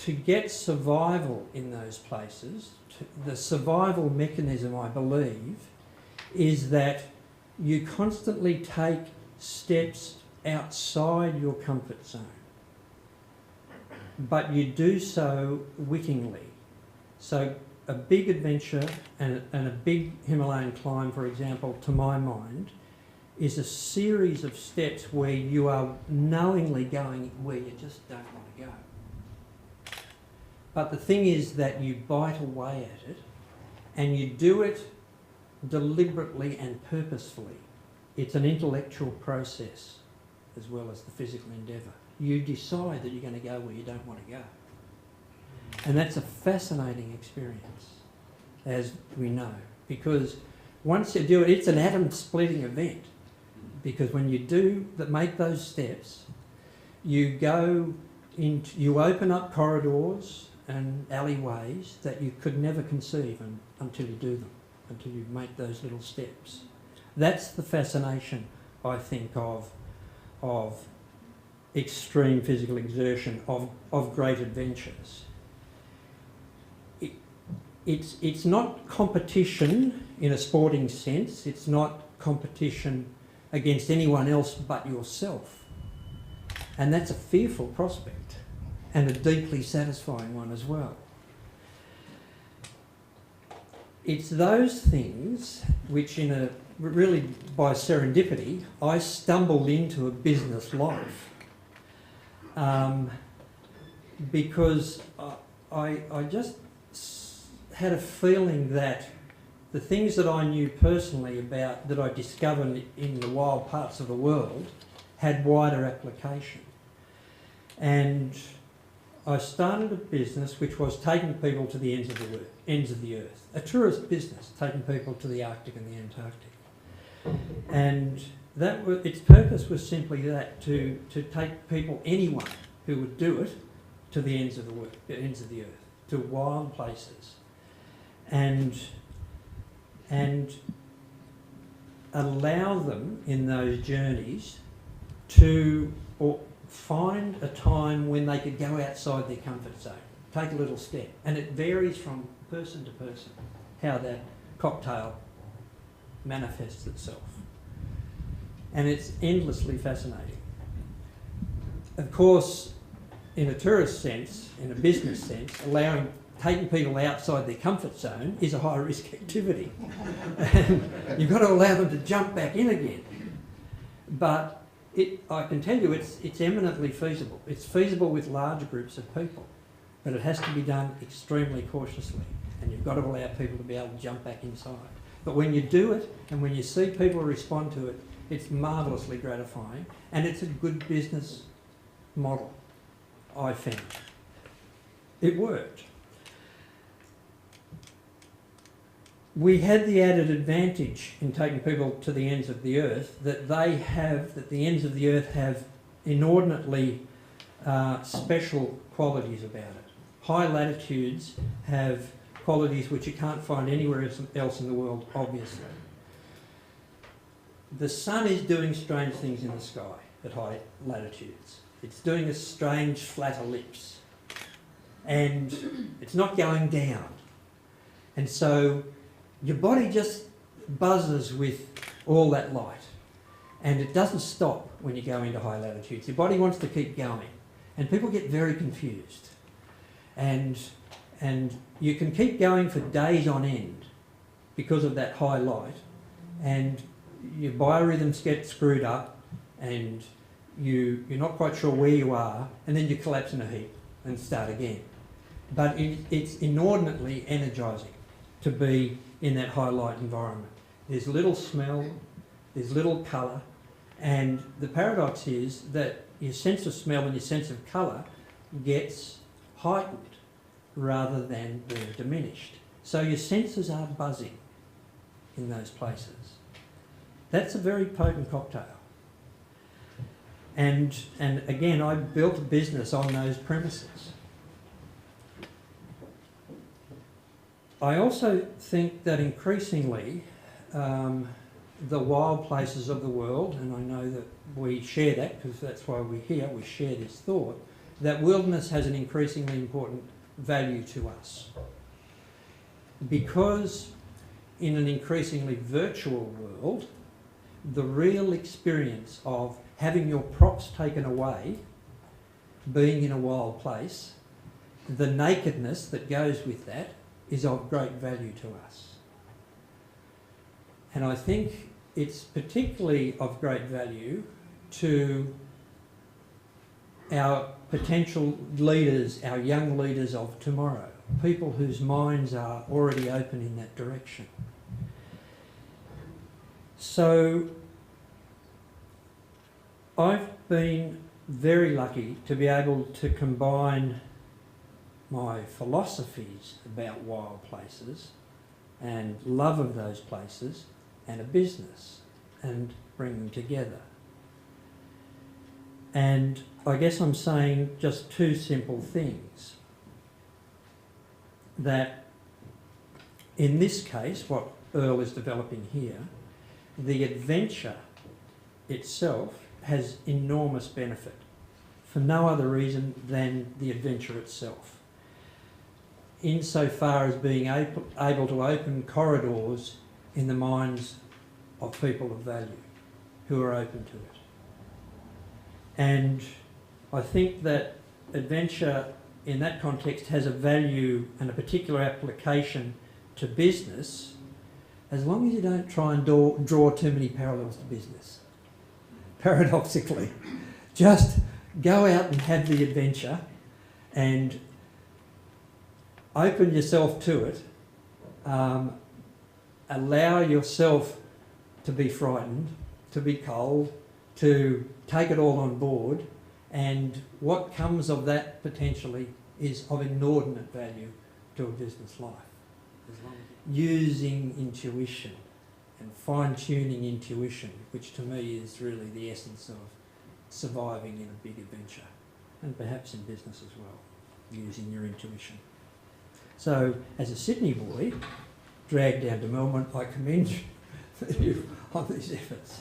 to get survival in those places, the survival mechanism, I believe, is that you constantly take steps outside your comfort zone, but you do so wittingly. So a big adventure and a big Himalayan climb, for example, to my mind, is a series of steps where you are knowingly going where you just don't want to go. But the thing is that you bite away at it, and you do it deliberately and purposefully. It's an intellectual process as well as the physical endeavour. You decide that you're going to go where you don't want to go. And that's a fascinating experience, as we know, because once you do it, it's an atom-splitting event. Because when you make those steps, you open up corridors and alleyways that you could never conceive until you do them, until you make those little steps. That's the fascination, I think, of extreme physical exertion, of great adventures. It's not competition in a sporting sense. It's not competition against anyone else but yourself. And that's a fearful prospect and a deeply satisfying one as well. It's those things which really by serendipity, I stumbled into a business life because I just had a feeling that the things that I knew personally about, that I discovered in the wild parts of the world, had wider application. And I started a business which was taking people to the ends of the earth, a tourist business, taking people to the Arctic and the Antarctic. And its purpose was simply that, to take people, anyone who would do it, to the ends of the earth, to wild places. And allow them in those journeys to find a time when they could go outside their comfort zone, take a little step. And it varies from person to person how that cocktail manifests itself. And it's endlessly fascinating. Of course, in a tourist sense, in a business sense, taking people outside their comfort zone is a high-risk activity. And you've got to allow them to jump back in again. But I can tell you it's eminently feasible. It's feasible with large groups of people, but it has to be done extremely cautiously, and you've got to allow people to be able to jump back inside. But when you do it, and when you see people respond to it, it's marvellously gratifying, and it's a good business model, I found. It worked. We had the added advantage in taking people to the ends of the earth that the ends of the earth have inordinately special qualities about it. High latitudes have qualities which you can't find anywhere else in the world, obviously. The sun is doing strange things in the sky at high latitudes. It's doing a strange flat ellipse, and it's not going down. And so your body just buzzes with all that light, and it doesn't stop when you go into high latitudes. Your body wants to keep going, and people get very confused. And you can keep going for days on end because of that high light, and your biorhythms get screwed up, and you're not quite sure where you are, and then you collapse in a heap and start again. But it's inordinately energising to be in that high light environment. There's little smell, there's little colour, and the paradox is that your sense of smell and your sense of colour gets heightened rather than being diminished. So your senses are buzzing in those places. That's a very potent cocktail. And again, I built a business on those premises. I also think that increasingly the wild places of the world, and I know that we share that because that's why we're here, we share this thought, that wilderness has an increasingly important value to us. Because in an increasingly virtual world, the real experience of having your props taken away, being in a wild place, the nakedness that goes with that is of great value to us. And I think it's particularly of great value to our potential leaders, our young leaders of tomorrow, people whose minds are already open in that direction. So I've been very lucky to be able to combine my philosophies about wild places and love of those places and a business and bring them together. And I guess I'm saying just two simple things. That in this case, what Earl is developing here, the adventure itself has enormous benefit for no other reason than the adventure itself. Insofar as being able to open corridors in the minds of people of value who are open to it. And I think that adventure in that context has a value and a particular application to business as long as you don't try and draw too many parallels to business. Paradoxically, just go out and have the adventure and open yourself to it, allow yourself to be frightened, to be cold, to take it all on board, and what comes of that potentially is of inordinate value to a business life. Using intuition and fine-tuning intuition, which to me is really the essence of surviving in a big adventure, and perhaps in business as well, using your intuition. So, as a Sydney boy, dragged down to Melbourne, I commend you on these efforts.